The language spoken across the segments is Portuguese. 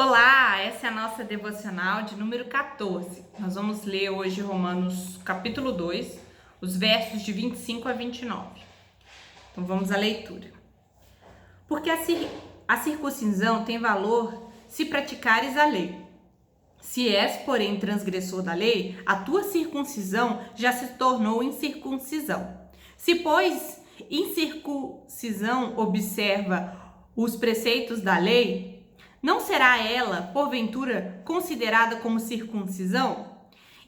Olá, essa é a nossa devocional de número 14. Nós vamos ler hoje Romanos capítulo 2, os versos de 25 a 29. Então vamos à leitura. Porque a circuncisão tem valor se praticares a lei. Se és, porém, transgressor da lei, a tua circuncisão já se tornou incircuncisão. Se, pois, incircuncisão observa os preceitos da lei, não será ela, porventura, considerada como circuncisão?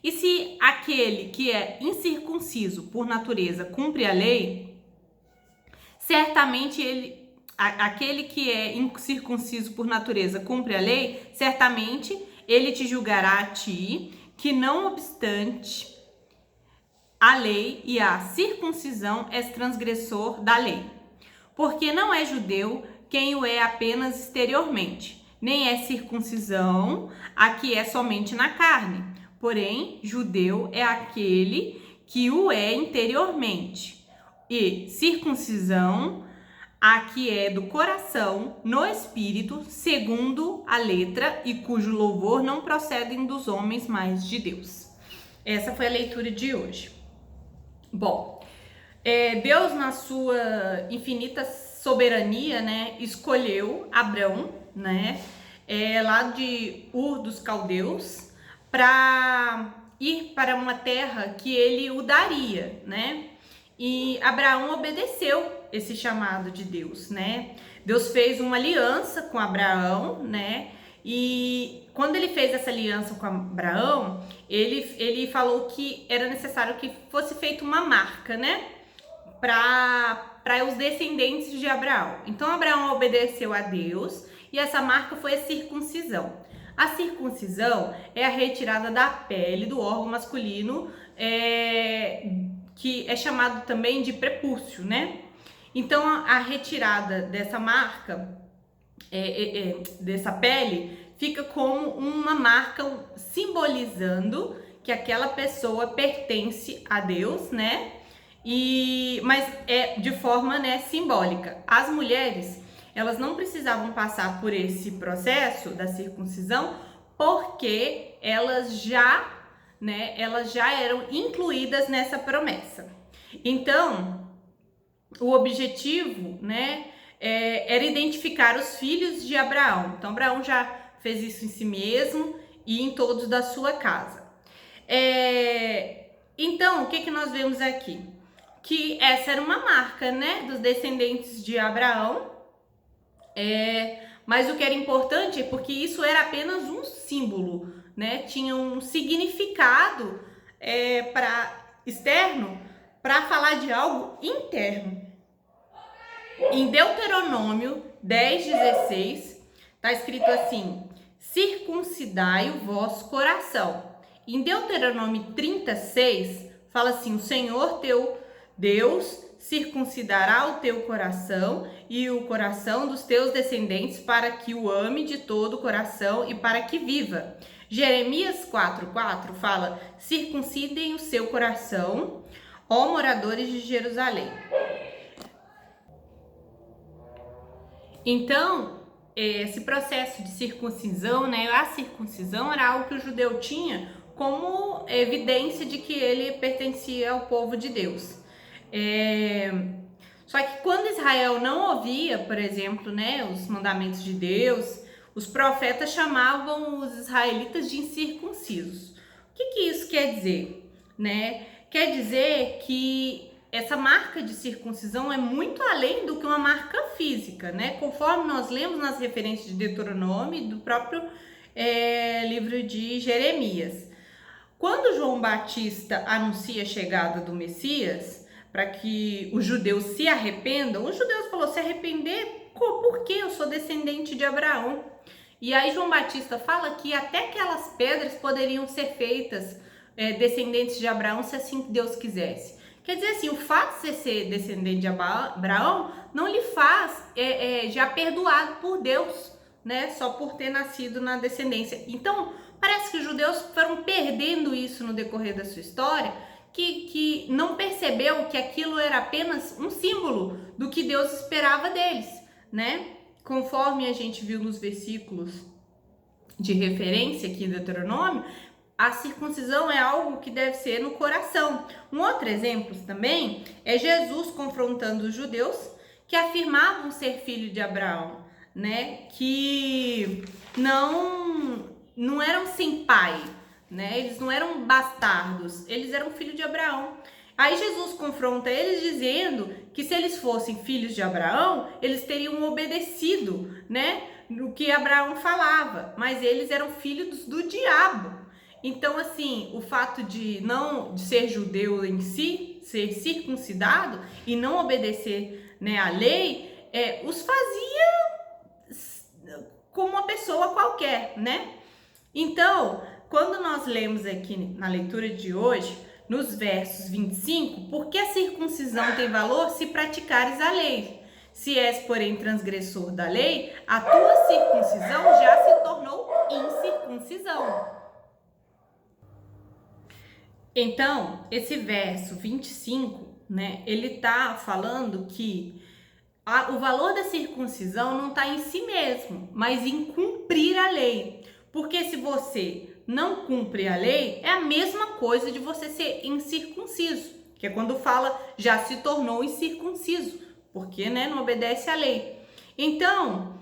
E se aquele que é incircunciso por natureza cumpre a lei, certamente aquele que é incircunciso por natureza cumpre a lei, certamente ele te julgará a ti, que não obstante a lei e a circuncisão és transgressor da lei. Porque não é judeu quem o é apenas exteriormente, nem é circuncisão a que é somente na carne. Porém, judeu é aquele que o é interiormente, e circuncisão a que é do coração, no espírito, segundo a letra, e cujo louvor não procedem dos homens, mas de Deus. Essa foi a leitura de hoje. Bom, Deus, na sua infinita soberania, escolheu Abrão, lá de Ur dos Caldeus, para ir para uma terra que ele o daria, E Abraão obedeceu esse chamado de Deus, Deus fez uma aliança com Abraão, E quando ele fez essa aliança com Abraão, ele falou que era necessário que fosse feita uma marca, para os descendentes de Abraão. Então Abraão obedeceu a Deus e essa marca foi a circuncisão. A circuncisão é a retirada da pele do órgão masculino, que é chamado também de prepúcio, Então a retirada dessa marca, dessa pele, fica como uma marca simbolizando que aquela pessoa pertence a Deus, mas é de forma simbólica. As mulheres, elas não precisavam passar por esse processo da circuncisão porque elas já eram incluídas nessa promessa. Então, o objetivo, era identificar os filhos de Abraão. Então, Abraão já fez isso em si mesmo e em todos da sua casa. Então, o que nós vemos aqui? Que essa era uma marca, dos descendentes de Abraão, mas o que era importante é porque isso era apenas um símbolo, tinha um significado externo para falar de algo interno. Em Deuteronômio 10:16 está escrito assim: circuncidai o vosso coração. Em Deuteronômio 36 fala assim: o Senhor teu Deus circuncidará o teu coração e o coração dos teus descendentes para que o ame de todo o coração e para que viva. Jeremias 4:4 fala: circuncidem o seu coração, ó moradores de Jerusalém. Então, esse processo de circuncisão, a circuncisão era algo que o judeu tinha como evidência de que ele pertencia ao povo de Deus. Só que quando Israel não ouvia, por exemplo, os mandamentos de Deus, os profetas chamavam os israelitas de incircuncisos. O que isso quer dizer? Quer dizer que essa marca de circuncisão é muito além do que uma marca física, Conforme nós lemos nas referências de Deuteronômio e do próprio livro de Jeremias. Quando João Batista anuncia a chegada do Messias, para que os judeus se arrependam, os judeus falaram: se arrepender? Por quê? Eu sou descendente de Abraão. E aí João Batista fala que até aquelas pedras poderiam ser feitas descendentes de Abraão, se assim Deus quisesse. Quer dizer assim, o fato de você ser descendente de Abraão não lhe faz já perdoado por Deus, só por ter nascido na descendência. Então, parece que os judeus foram perdendo isso no decorrer da sua história, que não percebeu que aquilo era apenas um símbolo do que Deus esperava deles, Conforme a gente viu nos versículos de referência aqui do Deuteronômio, a circuncisão é algo que deve ser no coração. Um outro exemplo também é Jesus confrontando os judeus que afirmavam ser filho de Abraão, né? Que não eram sem pai, né? Eles não eram bastardos, eles eram filhos de Abraão. Aí Jesus confronta eles dizendo que se eles fossem filhos de Abraão, eles teriam obedecido, né, no que Abraão falava, mas eles eram filhos do diabo. Então, assim, o fato de ser judeu em si, ser circuncidado e não obedecer, né, à lei, os fazia como uma pessoa qualquer, né? Então, quando nós lemos aqui na leitura de hoje, nos versos 25, porque a circuncisão tem valor se praticares a lei. Se és, porém, transgressor da lei, a tua circuncisão já se tornou incircuncisão. Então, esse verso 25, né, ele tá falando que o valor da circuncisão não está em si mesmo, mas em cumprir a lei. Porque se você não cumpre a lei, é a mesma coisa de você ser incircunciso, que é quando fala já se tornou incircunciso, porque, né, não obedece à lei. Então,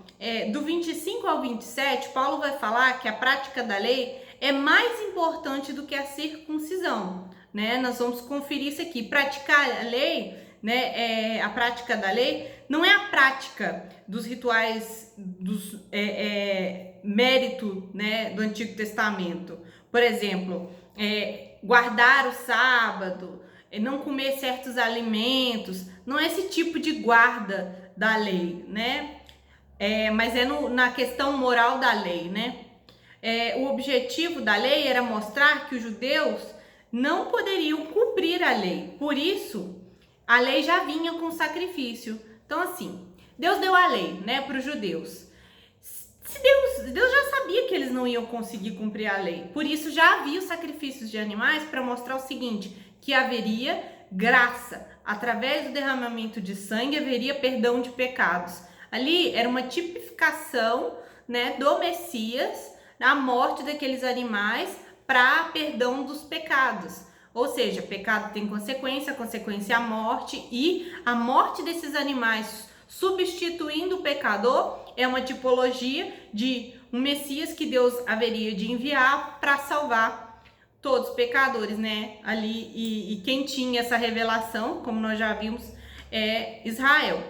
do 25 ao 27, Paulo vai falar que a prática da lei é mais importante do que a circuncisão, né? Nós vamos conferir isso aqui. Praticar a lei, né? A prática da lei não é a prática dos rituais, dos mérito, né, do Antigo Testamento. Por exemplo, guardar o sábado, não comer certos alimentos. Não é esse tipo de guarda da lei, né? Mas na questão moral da lei, né? O objetivo da lei era mostrar que os judeus não poderiam cumprir a lei. Por isso, a lei já vinha com sacrifício. Então, assim, Deus deu a lei, né, para os judeus. Deus já sabia que eles não iam conseguir cumprir a lei. Por isso, já havia os sacrifícios de animais para mostrar o seguinte, que haveria graça. Através do derramamento de sangue, haveria perdão de pecados. Ali era uma tipificação, né, do Messias, a morte daqueles animais para perdão dos pecados. Ou seja, pecado tem consequência, a consequência é a morte, e a morte desses animais substituindo o pecador é uma tipologia de um Messias que Deus haveria de enviar para salvar todos os pecadores, né? Ali, e quem tinha essa revelação, como nós já vimos, é Israel.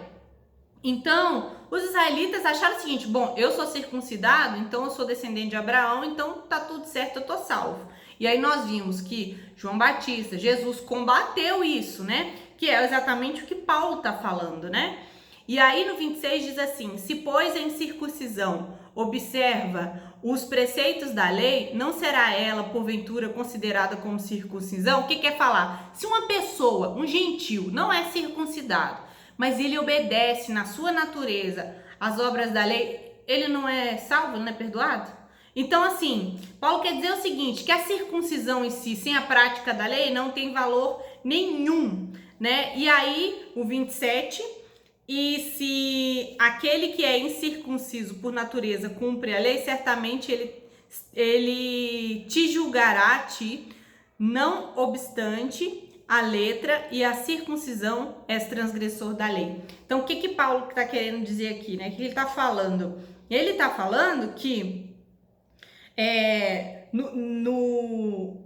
Então, os israelitas acharam o seguinte, bom, eu sou circuncidado, então eu sou descendente de Abraão, então tá tudo certo, eu tô salvo. E aí nós vimos que João Batista, Jesus combateu isso, né? Que é exatamente o que Paulo tá falando, né? E aí no 26 diz assim, se pois em circuncisão observa os preceitos da lei, não será ela porventura considerada como circuncisão? O que quer falar? Se uma pessoa, um gentil, não é circuncidado, mas ele obedece na sua natureza às obras da lei, ele não é salvo, não é perdoado? Então, assim, Paulo quer dizer o seguinte, que a circuncisão em si, sem a prática da lei, não tem valor nenhum, né? E aí, o 27, e se aquele que é incircunciso por natureza cumpre a lei, certamente ele te julgará a ti, não obstante a letra, e a circuncisão és transgressor da lei. Então, o que Paulo está querendo dizer aqui, né? O que ele está falando? Ele está falando que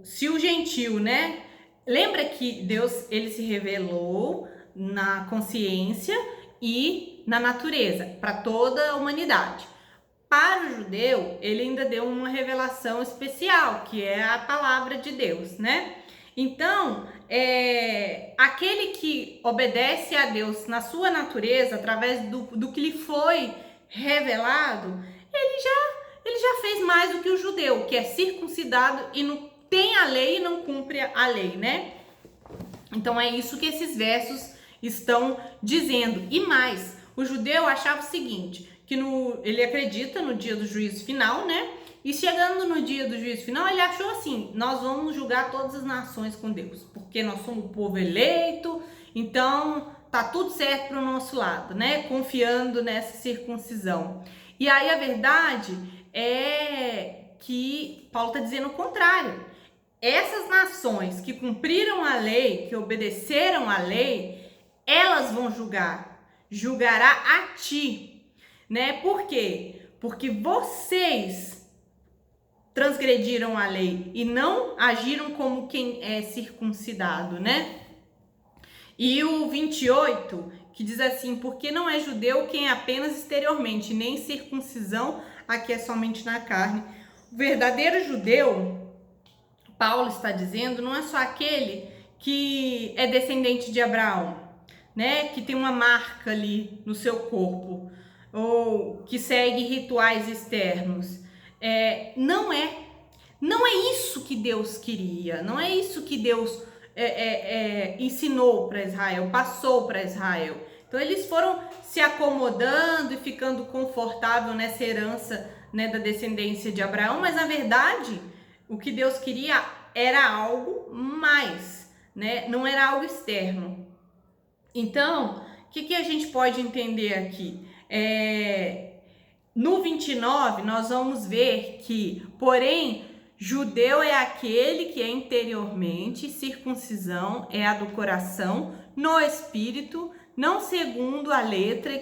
se o gentil, né? Lembra que Deus, ele se revelou na consciência e na natureza, para toda a humanidade. Para o judeu, ele ainda deu uma revelação especial, que é a palavra de Deus, né? Então, aquele que obedece a Deus na sua natureza, através do que lhe foi revelado, ele já fez mais do que o judeu, que é circuncidado e não tem a lei e não cumpre a lei, né? Então, é isso que esses versos estão dizendo. E mais, o judeu achava o seguinte, que ele acredita no dia do juízo final, né? E chegando no dia do juízo final, ele achou assim, nós vamos julgar todas as nações com Deus, porque nós somos o povo eleito, então tá tudo certo para o nosso lado, né? Confiando nessa circuncisão. E aí a verdade é que Paulo está dizendo o contrário. Essas nações que cumpriram a lei, que obedeceram a lei, elas vão julgará a ti, né? Por quê? Porque vocês transgrediram a lei e não agiram como quem é circuncidado, né? E o 28, que diz assim, porque não é judeu quem é apenas exteriormente, nem circuncisão, aqui é somente na carne. O verdadeiro judeu, Paulo está dizendo, não é só aquele que é descendente de Abraão, né? Que tem uma marca ali no seu corpo, ou que segue rituais externos. Não é isso que Deus queria, não é isso que Deus ensinou para Israel, passou para Israel. Então eles foram se acomodando e ficando confortável nessa herança, né, da descendência de Abraão, mas na verdade o que Deus queria era algo mais, né? Não era algo externo. Então, o que a gente pode entender aqui? No 29, nós vamos ver que, porém, judeu é aquele que é interiormente, circuncisão é a do coração, no espírito, não segundo a letra,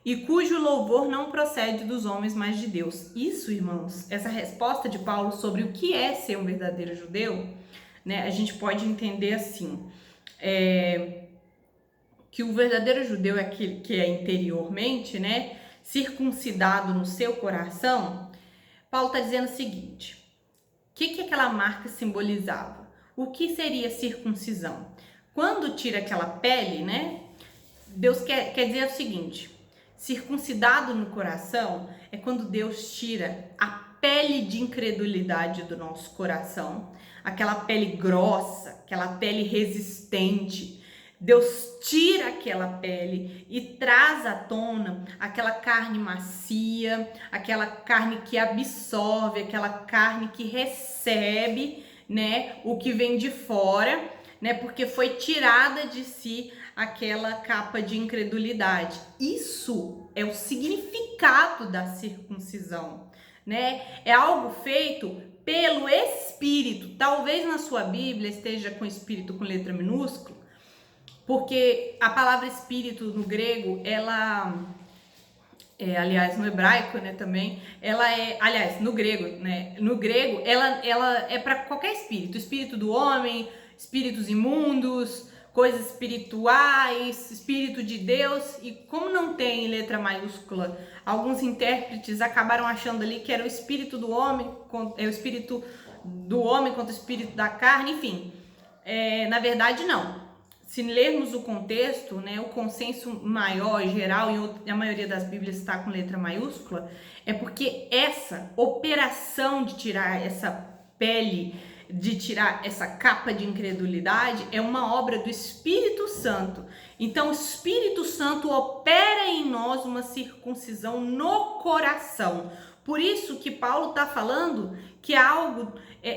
e cujo louvor não procede dos homens, mas de Deus. Isso, irmãos, essa resposta de Paulo sobre o que é ser um verdadeiro judeu, né, a gente pode entender assim, que o verdadeiro judeu é aquele que é interiormente, né, circuncidado no seu coração. Paulo está dizendo o seguinte: o que aquela marca simbolizava? O que seria circuncisão? Quando tira aquela pele, né? Deus quer dizer o seguinte: circuncidado no coração é quando Deus tira a pele de incredulidade do nosso coração, aquela pele grossa, aquela pele resistente. Deus tira aquela pele e traz à tona aquela carne macia, aquela carne que absorve, aquela carne que recebe, né, o que vem de fora, né, porque foi tirada de si aquela capa de incredulidade. Isso é o significado da circuncisão, né? É algo feito pelo Espírito. Talvez na sua Bíblia esteja com Espírito com letra minúscula, porque a palavra espírito no grego, ela aliás, no hebraico, né, também, ela aliás, no grego, né, no grego, ela é para qualquer espírito, espírito do homem, espíritos imundos, coisas espirituais, espírito de Deus, e como não tem letra maiúscula, alguns intérpretes acabaram achando ali que era o espírito do homem, o espírito do homem contra o espírito da carne, enfim, na verdade não. Se lermos o contexto, né, o consenso maior, geral, e a maioria das Bíblias está com letra maiúscula, é porque essa operação de tirar essa pele, de tirar essa capa de incredulidade, é uma obra do Espírito Santo. Então, o Espírito Santo opera em nós uma circuncisão no coração. Por isso que Paulo está falando que é algo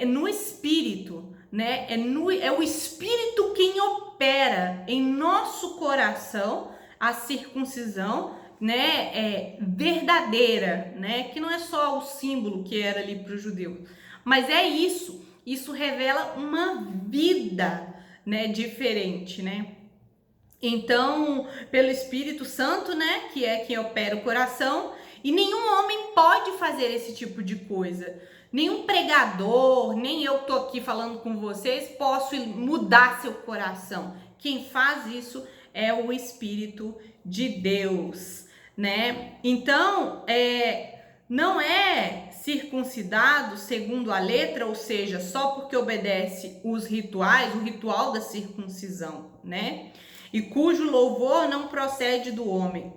no Espírito, né? É o Espírito quem opera em nosso coração a circuncisão, né? Verdadeira, né? Que não é só o símbolo que era ali para o judeu, mas é isso. Isso revela uma vida, né? Diferente, né? Então, pelo Espírito Santo, né? Que é quem opera o coração, e nenhum homem pode fazer esse tipo de coisa. Nenhum pregador, nem eu tô aqui falando com vocês, posso mudar seu coração. Quem faz isso é o Espírito de Deus, né? Então, não é circuncidado segundo a letra, ou seja, só porque obedece os rituais, o ritual da circuncisão, né? E cujo louvor não procede do homem.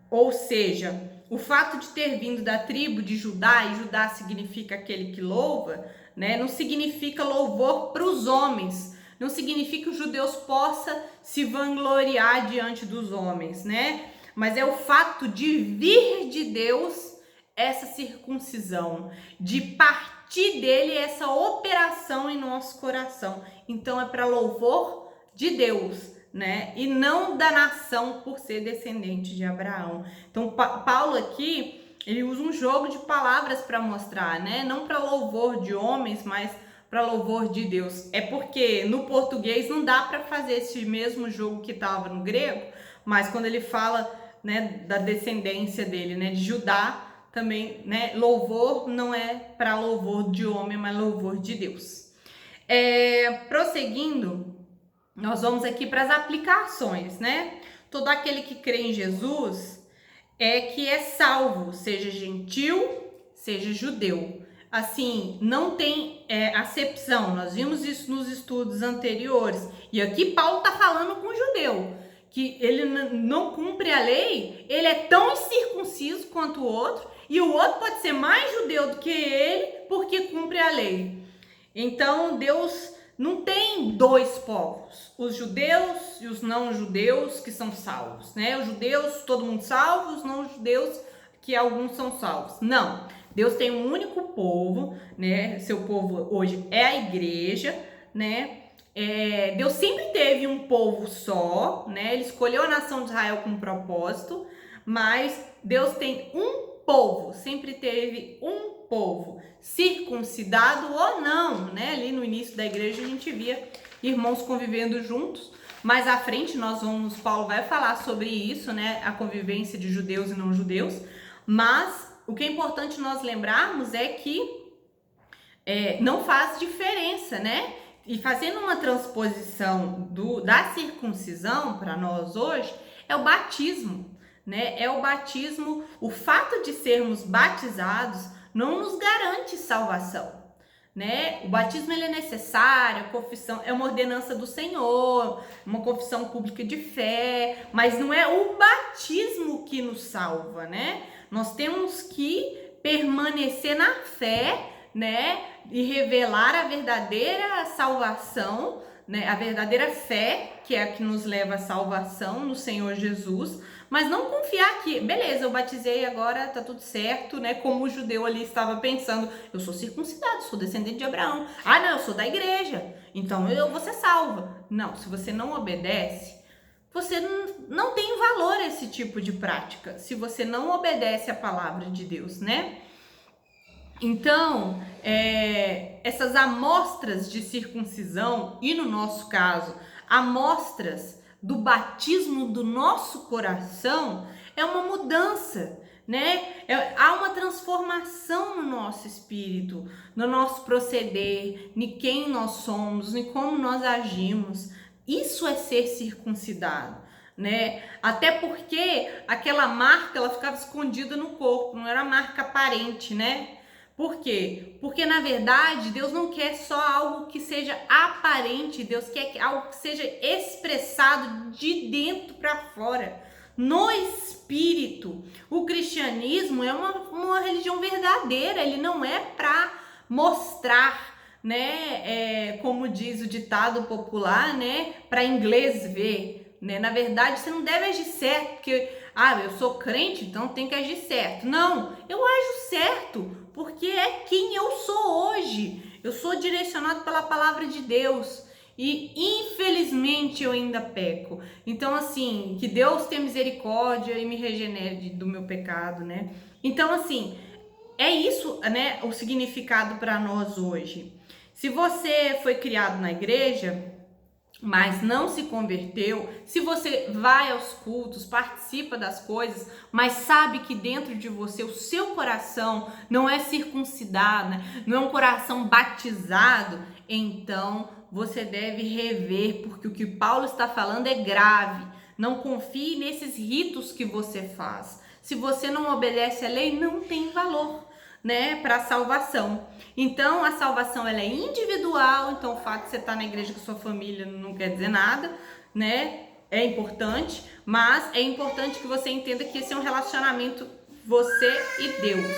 Ou seja, o fato de ter vindo da tribo de Judá, e Judá significa aquele que louva, né? Não significa louvor para os homens, não significa que os judeus possam se vangloriar diante dos homens, né? Mas é o fato de vir de Deus essa circuncisão, de partir dele essa operação em nosso coração. Então é para louvor de Deus, né? E não da nação por ser descendente de Abraão. Então, Paulo aqui, ele usa um jogo de palavras para mostrar, né? Não para louvor de homens, mas para louvor de Deus. É porque no português não dá para fazer esse mesmo jogo que estava no grego, mas quando ele fala, né, da descendência dele, né, de Judá, também, né, louvor não é para louvor de homem, mas louvor de Deus. Prosseguindo, nós vamos aqui para as aplicações, né? Todo aquele que crê em Jesus que é salvo, seja gentil, seja judeu. Assim, não tem acepção. Nós vimos isso nos estudos anteriores. E aqui Paulo está falando com o judeu, que ele não cumpre a lei, ele é tão incircunciso quanto o outro, e o outro pode ser mais judeu do que ele, porque cumpre a lei. Então, Deus não tem dois povos, os judeus e os não-judeus que são salvos, né? Os judeus, todo mundo salvo, os não-judeus, que alguns são salvos. Não, Deus tem um único povo, né? Seu povo hoje é a igreja, né? Deus sempre teve um povo só, né? Ele escolheu a nação de Israel com um propósito, mas Deus tem um povo, sempre teve um povo, circuncidado ou não, né? Ali no início da igreja a gente via irmãos convivendo juntos, mais à frente Paulo vai falar sobre isso, né? A convivência de judeus e não judeus, mas o que é importante nós lembrarmos é que não faz diferença, né? E fazendo uma transposição da circuncisão para nós hoje, é o batismo, né? É o batismo, o fato de sermos batizados não nos garante salvação, né? O batismo ele é necessário, a confissão é uma ordenança do Senhor, uma confissão pública de fé, mas não é o batismo que nos salva, né? Nós temos que permanecer na fé, né? E revelar a verdadeira salvação, né? A verdadeira fé, que é a que nos leva à salvação no Senhor Jesus, mas não confiar que, beleza, eu batizei, agora tá tudo certo, né? Como o judeu ali estava pensando, eu sou circuncidado, sou descendente de Abraão. Ah, não, eu sou da igreja, então eu vou ser salva. Não, se você não obedece, você não tem valor esse tipo de prática, se você não obedece a palavra de Deus, né? Então, essas amostras de circuncisão, e no nosso caso, amostras do batismo do nosso coração, é uma mudança, né? Há uma transformação no nosso espírito, no nosso proceder, em quem nós somos, em como nós agimos. Isso é ser circuncidado, né? Até porque aquela marca, ela ficava escondida no corpo, não era marca aparente, né? Por quê? Porque, na verdade, Deus não quer só algo que seja aparente, Deus quer algo que seja expressado de dentro para fora, no espírito. O cristianismo é uma religião verdadeira, ele não é para mostrar, né? Como diz o ditado popular, né? Para inglês ver, né? Na verdade, você não deve agir certo, porque, eu sou crente, então tem que agir certo. Não, eu ajo certo, porque é quem eu sou hoje. Eu sou direcionado pela palavra de Deus e infelizmente eu ainda peco. Então, assim, que Deus tenha misericórdia e me regenere do meu pecado, né? Então, assim, é isso, né, o significado para nós hoje. Se você foi criado na igreja, mas não se converteu, se você vai aos cultos, participa das coisas, mas sabe que dentro de você o seu coração não é circuncidado, né? Não é um coração batizado, então você deve rever, porque o que Paulo está falando é grave. Não confie nesses ritos que você faz. Se você não obedece à lei, não tem valor, né, para a salvação. Então, a salvação ela é individual, então o fato de você estar na igreja com sua família não quer dizer nada, né? É importante, mas é importante que você entenda que esse é um relacionamento você e Deus.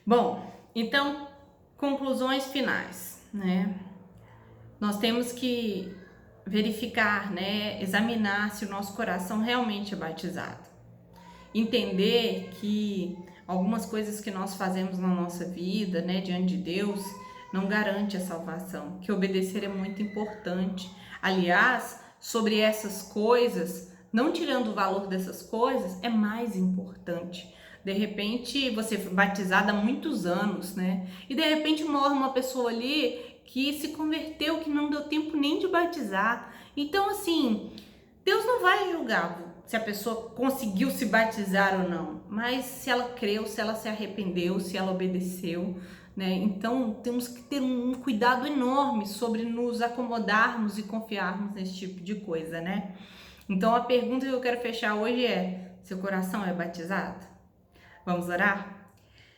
Bom, então, conclusões finais, né? Nós temos que verificar, né, examinar se o nosso coração realmente é batizado. Entender que algumas coisas que nós fazemos na nossa vida, né, diante de Deus, não garante a salvação, que obedecer é muito importante. Aliás, sobre essas coisas, não tirando o valor dessas coisas, é mais importante. De repente, você foi batizada há muitos anos, né? E de repente morre uma pessoa ali que se converteu, que não deu tempo nem de batizar. Então, assim, Deus não vai julgar se a pessoa conseguiu se batizar ou não, mas se ela creu, se ela se arrependeu, se ela obedeceu, né? Então temos que ter um cuidado enorme sobre nos acomodarmos e confiarmos nesse tipo de coisa, né? Então a pergunta que eu quero fechar hoje é: seu coração é batizado? Vamos orar?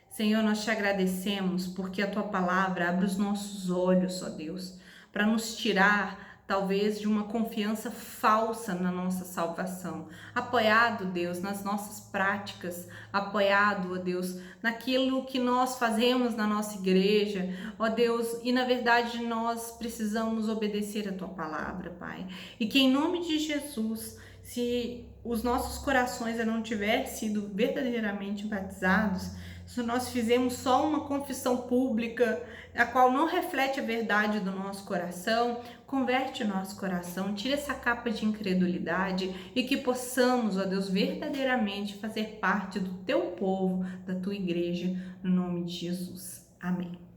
Senhor, nós te agradecemos porque a tua palavra abre os nossos olhos, ó Deus, para nos tirar talvez de uma confiança falsa na nossa salvação, apoiado, Deus, nas nossas práticas, apoiado, ó Deus, naquilo que nós fazemos na nossa igreja, ó Deus, e na verdade nós precisamos obedecer a tua palavra, Pai, e que em nome de Jesus, se os nossos corações não tiverem sido verdadeiramente batizados, se nós fizemos só uma confissão pública, a qual não reflete a verdade do nosso coração, converte o nosso coração, tira essa capa de incredulidade e que possamos, ó Deus, verdadeiramente fazer parte do teu povo, da tua igreja, no nome de Jesus. Amém.